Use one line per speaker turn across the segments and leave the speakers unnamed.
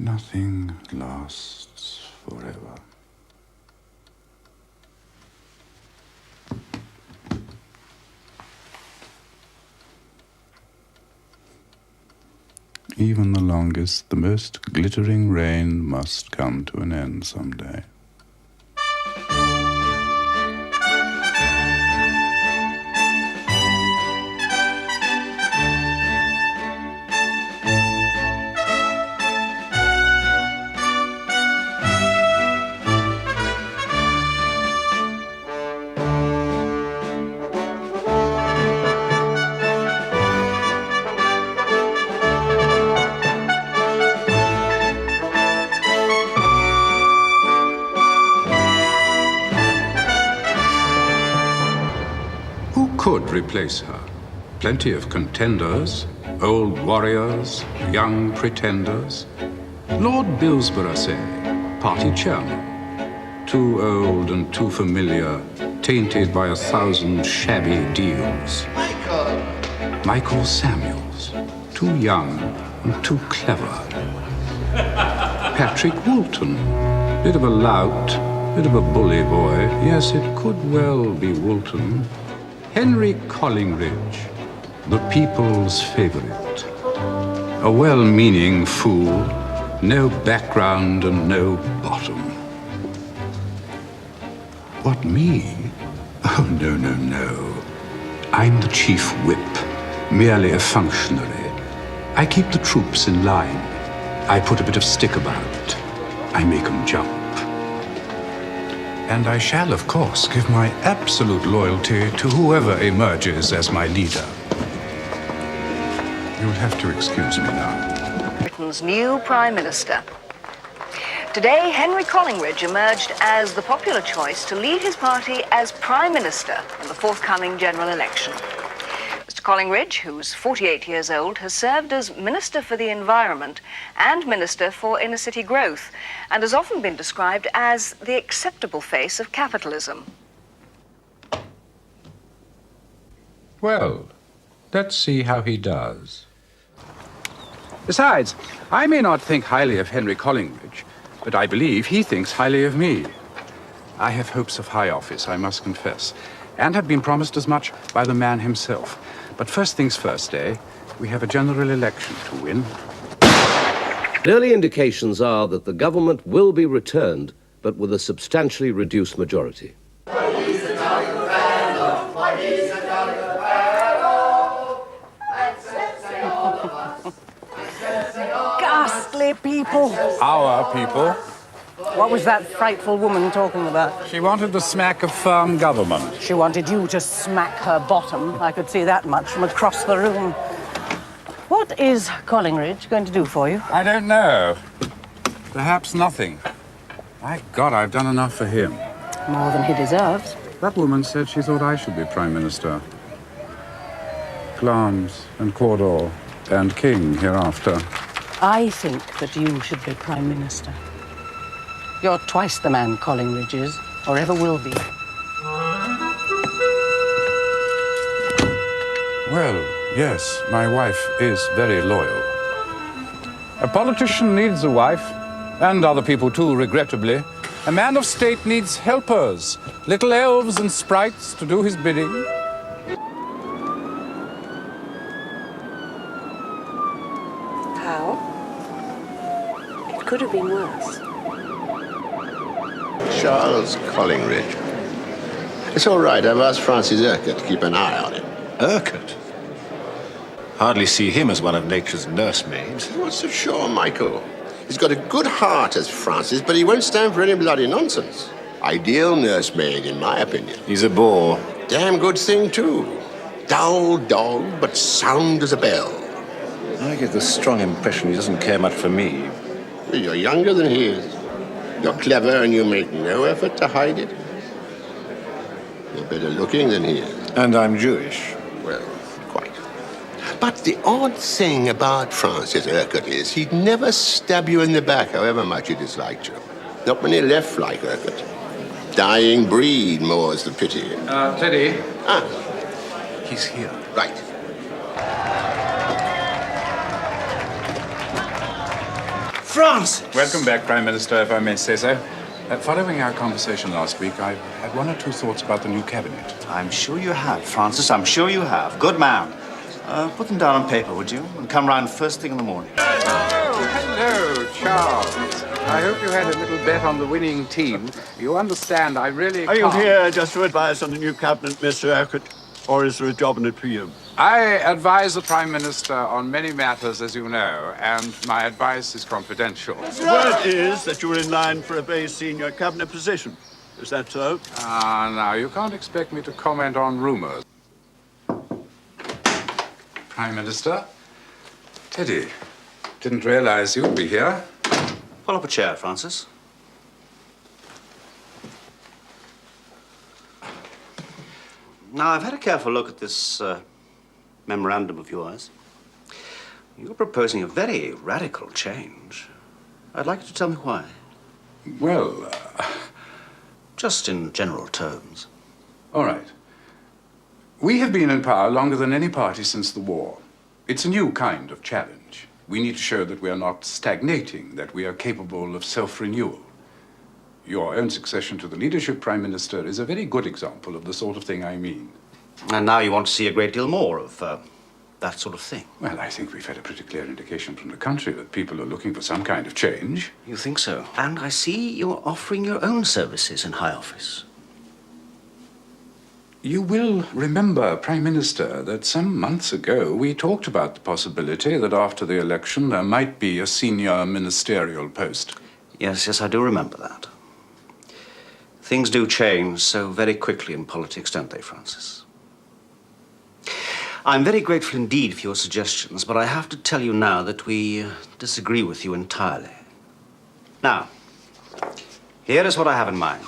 Nothing lasts forever. Even the longest, the most glittering rain must come to an end someday.
Could replace her. Plenty of contenders, old warriors, young pretenders. Lord Bilsborough, say, party chairman. Too old and too familiar, tainted by 1,000 shabby deals. Michael Samuels, too young and too clever. Patrick Woolton, bit of a lout, bit of a bully boy. Yes, it could well be Woolton. Henry Collingridge, the people's favorite. A well-meaning fool, no background and no bottom. What, me? Oh, no, no, no. I'm the chief whip, merely a functionary. I keep the troops in line. I put a bit of stick about. I make them jump. And I shall, of course, give my absolute loyalty to whoever emerges as my leader. You'll have to excuse me now.
Britain's new Prime Minister. Today, Henry Collingridge emerged as the popular choice to lead his party as Prime Minister in the forthcoming general election. Mr. Collingridge, who's 48 years old, has served as Minister for the Environment and Minister for Inner City Growth, and has often been described as the acceptable face of capitalism.
Well, let's see how he does.
Besides, I may not think highly of Henry Collingridge, but I believe he thinks highly of me. I have hopes of high office, I must confess, and have been promised as much by the man himself. But first things first, we have a general election to win.
Early indications are that the government will be returned, but with a substantially reduced majority.
Ghastly people.
Our people.
What was that frightful woman talking about?
She wanted to smack a firm government.
She wanted you to smack her bottom. I could see that much from across the room. What is Collingridge going to do for you?
I don't know. Perhaps nothing. My God, I've done enough for him.
More than he deserves.
That woman said she thought I should be Prime Minister. Glamis and Cawdor and King hereafter.
I think that you should be Prime Minister. You're twice the man Collingridge is, or ever will be.
Well, yes, my wife is very loyal. A politician needs a wife, and other people too, regrettably. A man of state needs helpers, little elves and sprites to do his bidding.
How? It could have been worse.
Charles Collingridge. It's all right. I've asked Francis Urquhart to keep an eye on him.
Urquhart? Hardly see him as one of nature's nursemaids.
What's so sure, Michael? He's got a good heart as Francis, but he won't stand for any bloody nonsense. Ideal nursemaid, in my opinion.
He's a bore.
Damn good thing, too. Dull dog, but sound as a bell.
I get the strong impression he doesn't care much for me.
Well, you're younger than he is. You're clever and you make no effort to hide it. You're better looking than he is.
And I'm Jewish.
Well, quite. But the odd thing about Francis Urquhart is he'd never stab you in the back, however much he disliked you. Not when he left like Urquhart. Dying breed, more's the pity.
Teddy.
Ah,
He's here.
right.
Francis!
Welcome back, Prime Minister, if I may say so. Following our conversation last week, I've had one or two thoughts about the new cabinet.
I'm sure you have, Francis. I'm sure you have. Good man. Put them down on paper, would you? And come round first thing in the morning.
Oh, hello, Charles. I hope you had a little bet on the winning team. You understand, I really
Are you
can't.
here just to advise on the new cabinet, Mr. Urquhart, or is there a job in it for you?
I advise the Prime Minister on many matters, as you know, and my advice is confidential.
The word is that you're in line for a very senior cabinet position. Is that so?
Now, you can't expect me to comment on rumors. Prime Minister? Teddy, didn't realize you'd be here.
Pull up a chair, Francis. Now, I've had a careful look at this memorandum of yours. You're proposing a very radical change. I'd like you to tell me why.
Well,
Just in general terms.
all right. We have been in power longer than any party since the war. It's a new kind of challenge. We need to show that we are not stagnating, that we are capable of self-renewal. Your own succession to the leadership, Prime Minister, is a very good example of the sort of thing I mean.
And now you want to see a great deal more of that sort of thing.
Well, I think we've had a pretty clear indication from the country that people are looking for some kind of change.
You think so? And I see you're offering your own services in high office.
You will remember, Prime Minister, that some months ago we talked about the possibility that after the election there might be a senior ministerial post.
Yes, I do remember that. Things do change so very quickly in politics, don't they, Francis? I'm very grateful indeed for your suggestions, but I have to tell you now that we disagree with you entirely. Now, here is what I have in mind.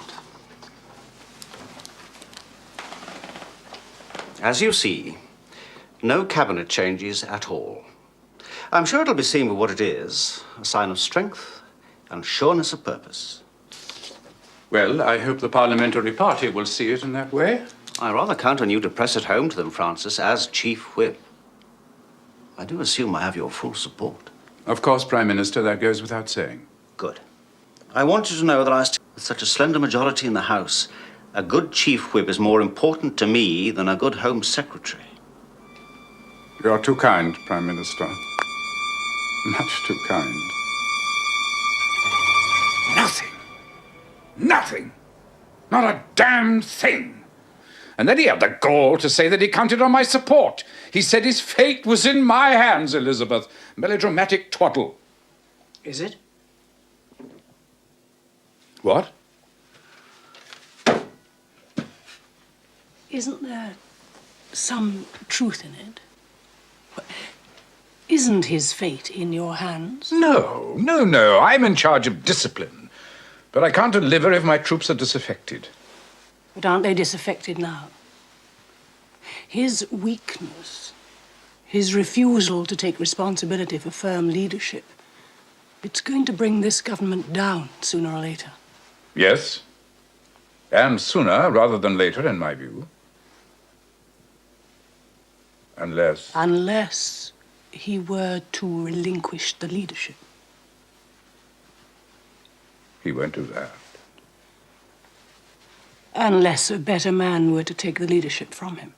As you see, no cabinet changes at all. I'm sure it'll be seen for what it is, a sign of strength and sureness of purpose.
Well, I hope the parliamentary party will see it in that way.
I rather count on you to press it home to them, Francis, as Chief Whip. I do assume I have your full support.
Of course, Prime Minister, that goes without saying.
Good. I want you to know that with such a slender majority in the House, a good Chief Whip is more important to me than a good Home Secretary.
You're too kind, Prime Minister. Much too kind. Nothing. Nothing. Not a damn thing. And then he had the gall to say that he counted on my support. He said his fate was in my hands, Elizabeth. Melodramatic twaddle.
Is it?
What?
Isn't there some truth in it? Isn't his fate in your hands?
No. I'm in charge of discipline. But I can't deliver if my troops are disaffected.
But aren't they disaffected now? His weakness, his refusal to take responsibility for firm leadership, it's going to bring this government down sooner or later.
Yes. And sooner rather than later, in my view.
Unless he were to relinquish the leadership.
He won't do that.
Unless a better man were to take the leadership from him.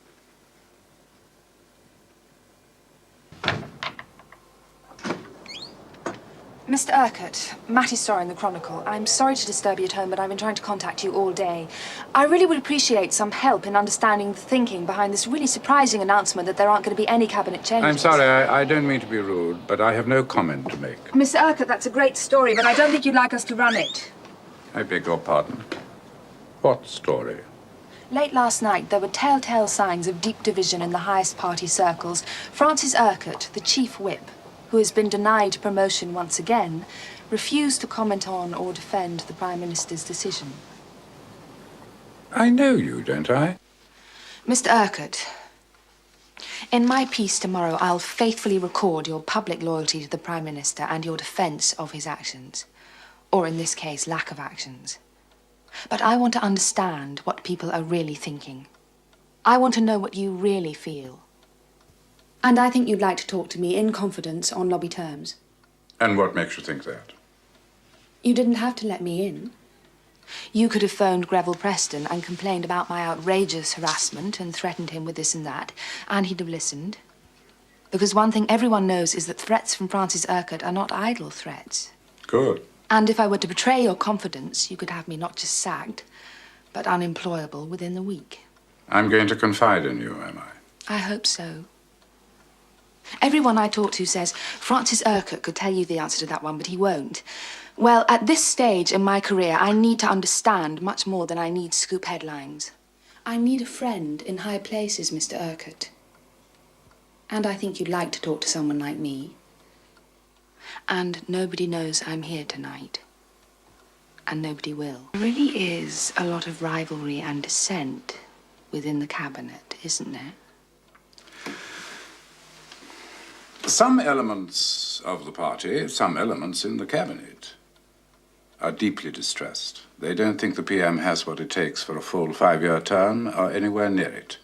Mr. Urquhart, Matty Starr in the Chronicle. I'm sorry to disturb you at home, but I've been trying to contact you all day. I really would appreciate some help in understanding the thinking behind this really surprising announcement that there aren't going to be any cabinet changes.
I'm sorry, I don't mean to be rude, but I have no comment to make.
Mr. Urquhart, that's a great story, but I don't think you'd like us to run it.
I beg your pardon. What story?
Late last night, there were telltale signs of deep division in the highest party circles. Francis Urquhart, the Chief Whip, who has been denied promotion once again, refused to comment on or defend the Prime Minister's decision.
I know you, don't I?
Mr. Urquhart, in my piece tomorrow, I'll faithfully record your public loyalty to the Prime Minister and your defence of his actions. Or in this case, lack of actions. But I want to understand what people are really thinking. I want to know what you really feel. And I think you'd like to talk to me in confidence on lobby terms.
And what makes you think that?
You didn't have to let me in. You could have phoned Greville Preston and complained about my outrageous harassment and threatened him with this and that, and he'd have listened. Because one thing everyone knows is that threats from Francis Urquhart are not idle threats.
Good.
And if I were to betray your confidence, you could have me not just sacked, but unemployable within the week.
I'm going to confide in you, am I?
I hope so. Everyone I talk to says Francis Urquhart could tell you the answer to that one, but he won't. Well, at this stage in my career, I need to understand much more than I need scoop headlines. I need a friend in high places, Mr. Urquhart. And I think you'd like to talk to someone like me. And nobody knows I'm here tonight. And nobody will. There really is a lot of rivalry and dissent within the cabinet, isn't there?
Some elements of the party, some elements in the cabinet, are deeply distressed. They don't think the PM has what it takes for a full 5-year term or anywhere near it.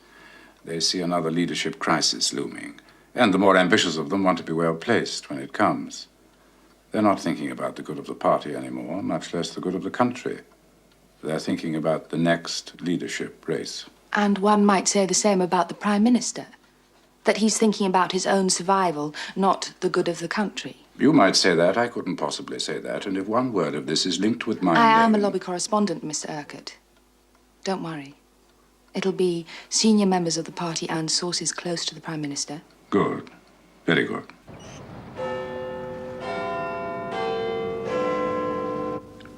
They see another leadership crisis looming, and the more ambitious of them want to be well placed when it comes. They're not thinking about the good of the party anymore, much less the good of the country. They're thinking about the next leadership race.
And one might say the same about the Prime Minister. That he's thinking about his own survival, not the good of the country.
You might say that. I couldn't possibly say that. And if one word of this is linked with my name...
I am a lobby correspondent, Mr. Urquhart. Don't worry. It'll be senior members of the party and sources close to the Prime Minister.
Good. Very good.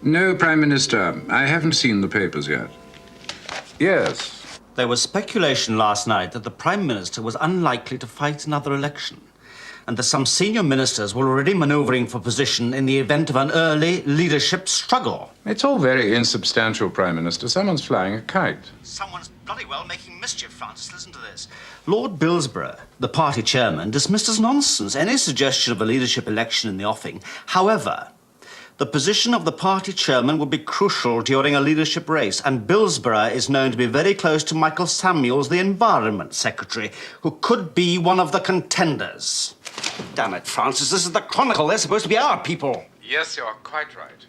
No, Prime Minister. I haven't seen the papers yet. Yes.
There was speculation last night that the Prime Minister was unlikely to fight another election, and that some senior ministers were already manoeuvring for position in the event of an early leadership struggle.
It's all very insubstantial, Prime Minister. Someone's flying a kite.
Someone's bloody well making mischief, Francis. Listen to this. Lord Bilsborough, the party chairman, dismissed as nonsense any suggestion of a leadership election in the offing. However, the position of the party chairman will be crucial during a leadership race, and Bilsborough is known to be very close to Michael Samuels, the Environment Secretary, who could be one of the contenders. Damn it, Francis, this is the Chronicle. They're supposed to be our people.
Yes, you're quite right.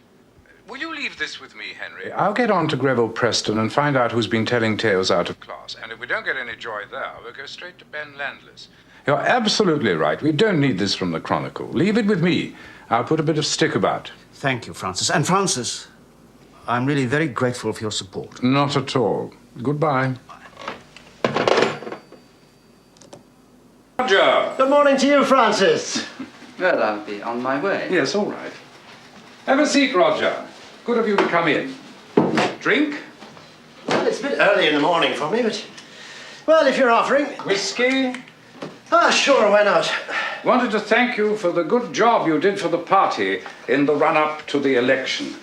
Will you leave this with me, Henry? I'll get on to Greville Preston and find out who's been telling tales out of class. And if we don't get any joy there, we'll go straight to Ben Landless. You're absolutely right. We don't need this from the Chronicle. Leave it with me. I'll put a bit of stick about.
Thank you, Francis. And Francis, I'm really very grateful for your support.
Not at all. Goodbye. Roger!
Good morning to you, Francis.
Well, I'll be on my way.
Yes, all right. Have a seat, Roger. Good of you to come in. Drink?
Well, it's a bit early in the morning for me, but... Well, if you're offering...
Whiskey?
Ah, sure, why not?
Wanted to thank you for the good job you did for the party in the run-up to the election.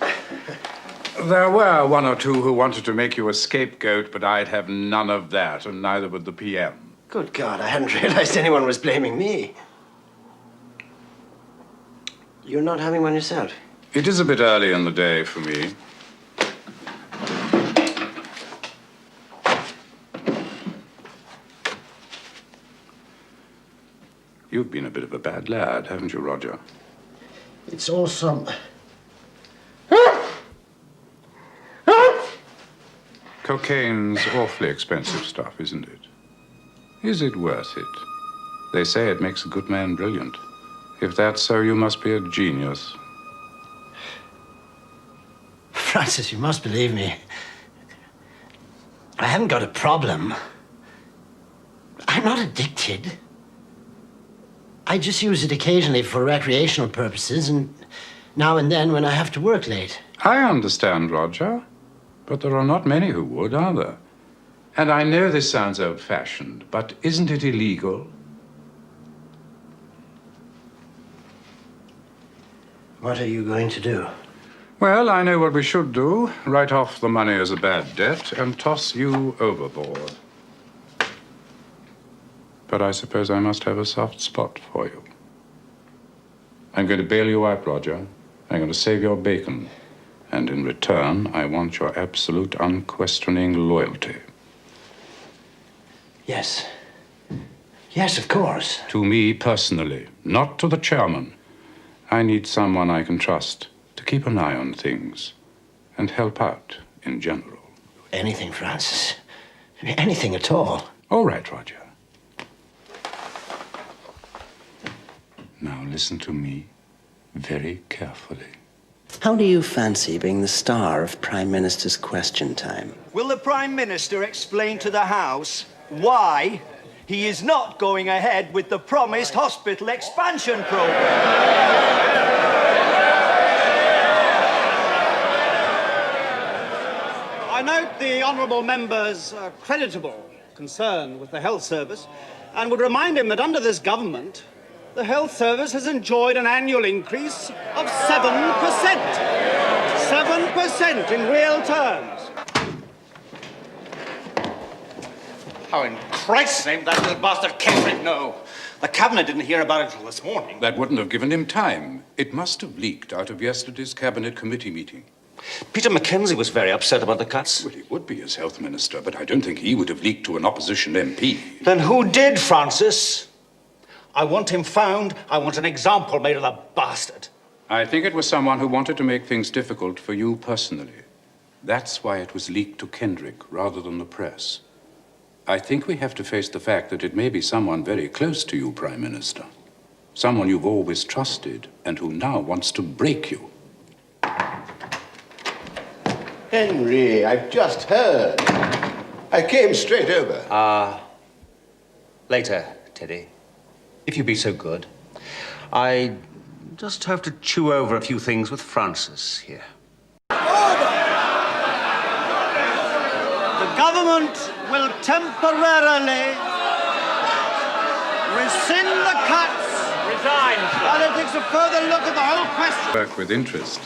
There were one or two who wanted to make you a scapegoat, but I'd have none of that, and neither would the PM.
Good God, I hadn't realized anyone was blaming me. You're not having one yourself?
It is a bit early in the day for me. You've been a bit of a bad lad, haven't you, Roger?
It's all some...
Cocaine's awfully expensive stuff, isn't it? Is it worth it? They say it makes a good man brilliant. If that's so, you must be a genius.
Francis, you must believe me. I haven't got a problem. I'm not addicted. I just use it occasionally for recreational purposes and now and then when I have to work late.
I understand, Roger. But there are not many who would, are there? And I know this sounds old-fashioned, but isn't it illegal?
What are you going to do?
Well, I know what we should do. Write off the money as a bad debt and toss you overboard. But I suppose I must have a soft spot for you. I'm going to bail you out, Roger. I'm going to save your bacon. And in return, I want your absolute, unquestioning loyalty.
Yes. Yes, of course.
To me personally, not to the chairman. I need someone I can trust to
keep an eye on things and help out in general.
Anything, Francis. Anything at all.
All right, Roger. Now listen to me very carefully.
How do you fancy being the star of Prime Minister's Question Time?
Will the Prime Minister explain to the House why he is not going ahead with the promised hospital expansion programme? I note the honourable member's creditable concern with the health service and would remind him that under this government, the health service has enjoyed an annual increase of 7%. 7% in real terms.
How in Christ's name that little bastard Kendrick know? The Cabinet didn't hear about it until this morning.
That wouldn't have given him time. It must have leaked out of yesterday's Cabinet Committee meeting.
Peter Mackenzie was very upset about the cuts.
Well, he would be as health minister, but I don't think he would have leaked to an opposition MP.
Then who did, Francis? I want him found. I want an example made of the bastard.
I think it was someone who wanted to make things difficult for you personally. That's why it was leaked to Kendrick rather than the press. I think we have to face the fact that it may be someone very close to you, Prime Minister. Someone you've always trusted and who now wants to break you.
Henry, I've just heard. I came straight over.
Later, Teddy. If you'd be so good. I just have to chew over a few things with Francis here.
The government will temporarily rescind the cuts.
Resign, sir.
And it takes a further look at the whole question.
Work with interest.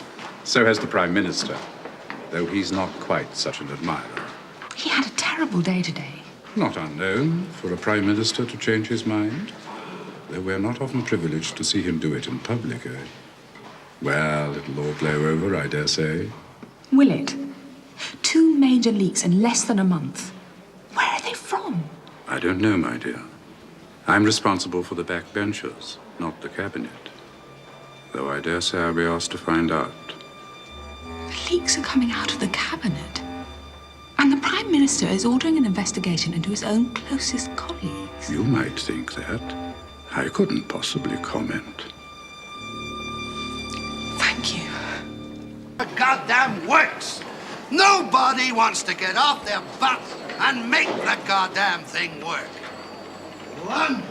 So has the Prime Minister, though he's not quite such an admirer.
He had a terrible day today.
Not unknown for a Prime Minister to change his mind. Though we're not often privileged to see him do it in public, eh? Well, it'll all blow over, I dare say.
Will it? 2 major leaks in less than a month. Where are they from?
I don't know, my dear. I'm responsible for the backbenchers, not the Cabinet. Though I dare say I'll be asked to find out.
The leaks are coming out of the Cabinet. And the Prime Minister is ordering an investigation into his own closest colleagues.
You might think that. I couldn't possibly comment.
Thank you.
The goddamn works. Nobody wants to get off their butts and make the goddamn thing work. London,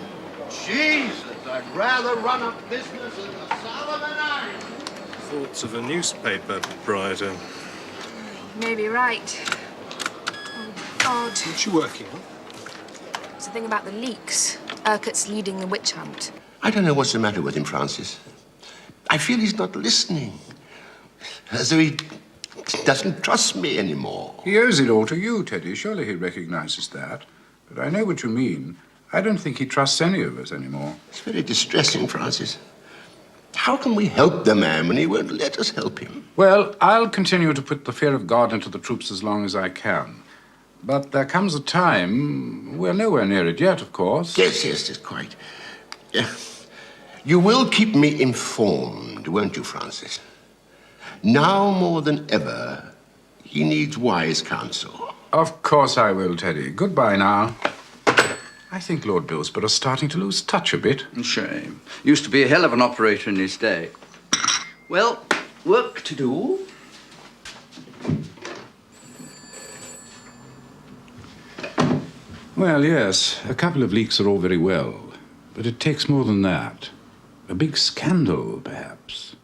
Jesus, I'd rather run a business in the Solomon Islands.
Thoughts of a newspaper proprietor.
You may be right. Oh, God.
What you working on?
It's the thing about the leaks. Urquhart's leading the witch hunt.
I don't know what's the matter with him, Francis. I feel he's not listening. As though he doesn't trust me anymore.
He owes it all to you, Teddy. Surely he recognizes that. But I know what you mean. I don't think he trusts any of us anymore.
It's very distressing, Francis. How can we help the man when he won't let us help him?
Well, I'll continue to put the fear of God into the troops as long as I can. But there comes a time, we're nowhere near it yet, of course.
Yes, quite. Yeah. You will keep me informed, won't you, Francis? Now more than ever, he needs wise counsel.
Of course I will, Teddy. Goodbye now. I think Lord Bilsborough's starting to lose touch a bit.
Shame. Used to be a hell of an operator in his day. Well, work to do.
Well, yes, a couple of leaks are all very well, but it takes more than that. A big scandal, perhaps.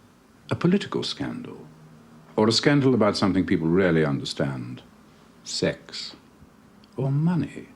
A political scandal. Or a scandal about something people rarely understand. Sex. Or money.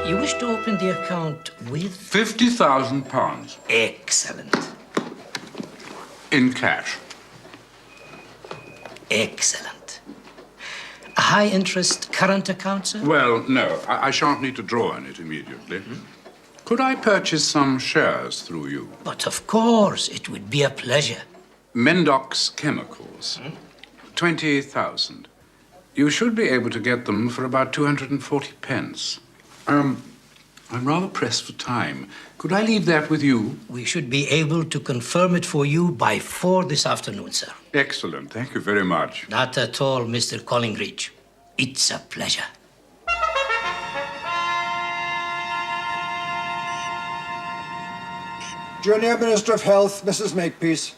You wish to open the account with?
£50,000.
Excellent.
In cash.
Excellent. high-interest current account, sir?
Well, no. I shan't need to draw on it immediately. Could I purchase some shares through you?
But of course, it would be a pleasure.
Mendox Chemicals. 20,000. You should be able to get them for about 240 pence. I'm rather pressed for time. Could I leave that with you?
We should be able to confirm it for you by 4 this afternoon, sir.
Excellent. Thank you very much.
Not at all, Mr. Collingridge. It's a pleasure.
Junior Minister of Health, Mrs. Makepeace.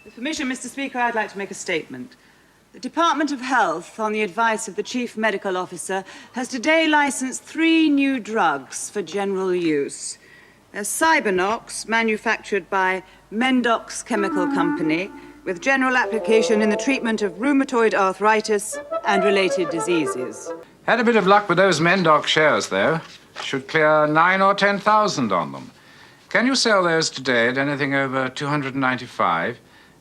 With permission, Mr. Speaker, I'd like to make a statement. The Department of Health, on the advice of the Chief Medical Officer, has today licensed 3 new drugs for general use. There's Cybernox, manufactured by Mendox Chemical Company, with general application in the treatment of rheumatoid arthritis and related diseases.
Had a bit of luck with those Mendoc shares, though. Should clear 9 or 10,000 on them. Can you sell those today at anything over 295?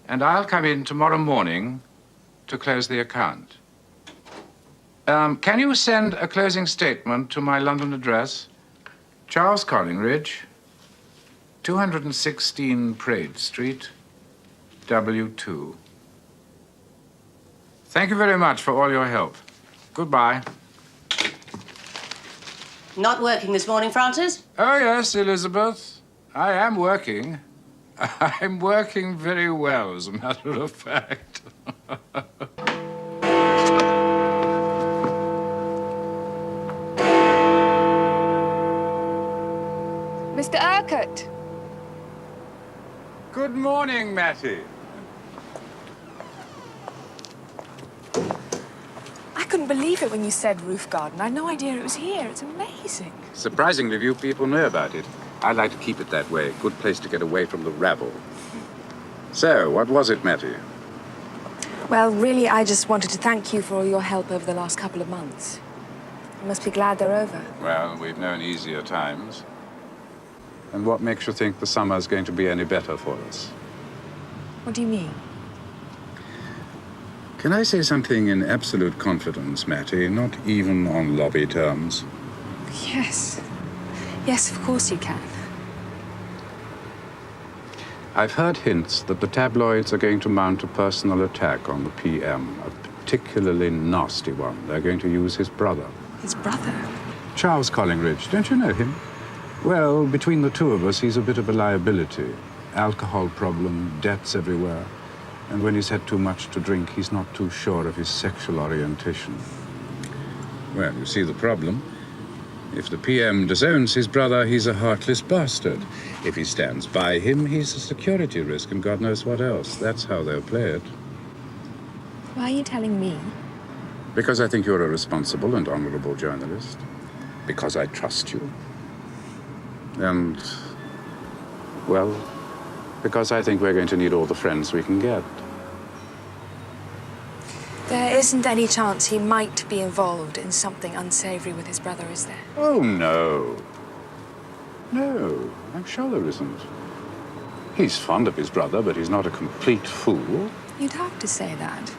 And I'll come in tomorrow morning to close the account. Can you send a closing statement to my London address? Charles Collingridge, 216 Praed Street, W2. Thank you very much for all your help. Goodbye.
Not working this morning, Francis?
Oh, yes, Elizabeth. I am working. I'm working very well, as a matter of fact.
Mr. Urquhart.
Good morning, Mattie.
I couldn't believe it when you said roof garden. I had no idea it was here. It's amazing.
Surprisingly few people know about it. I like to keep it that way. Good place to get away from the rabble. So, what was it, Mattie?
Well, really, I just wanted to thank you for all your help over the last couple of months. You must be glad they're over.
Well, we've known easier times. And what makes you think the summer's going to be any better for us?
What do you mean?
Can I say something in absolute confidence, Mattie? Not even on lobby terms.
Yes. Yes, of course you can.
I've heard hints that the tabloids are going to mount a personal attack on the PM, a particularly nasty one. They're going to use his brother.
His brother?
Charles Collingridge. Don't you know him? Well, between the two of us, he's a bit of a liability. Alcohol problem, debts everywhere. And when he's had too much to drink, he's not too sure of his sexual orientation. Well, you see the problem. If the PM disowns his brother, he's a heartless bastard. If he stands by him, he's a security risk and God knows what else. That's how they'll play it.
Why are you telling me?
Because I think you're a responsible and honorable journalist. Because I trust you. And, well, because I think we're going to need all the friends we can get.
There isn't any chance he might be involved in something unsavory with his brother, is there?
Oh, no. No, I'm sure there isn't. He's fond of his brother, but he's not a complete fool.
You'd have to say that.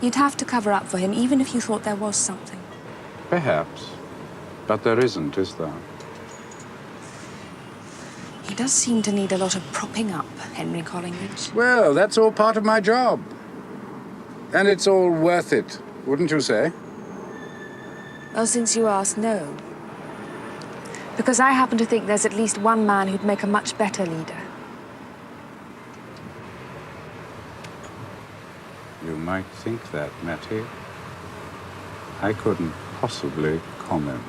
You'd have to cover up for him, even if you thought there was something.
Perhaps. But there isn't, is there?
He does seem to need a lot of propping up, Henry Collingridge.
Well, that's all part of my job. And it's all worth it, wouldn't you say?
Well, since you asked, no. Because I happen to think there's at least one man who'd make a much better leader.
You might think that, Mattie. I couldn't possibly comment.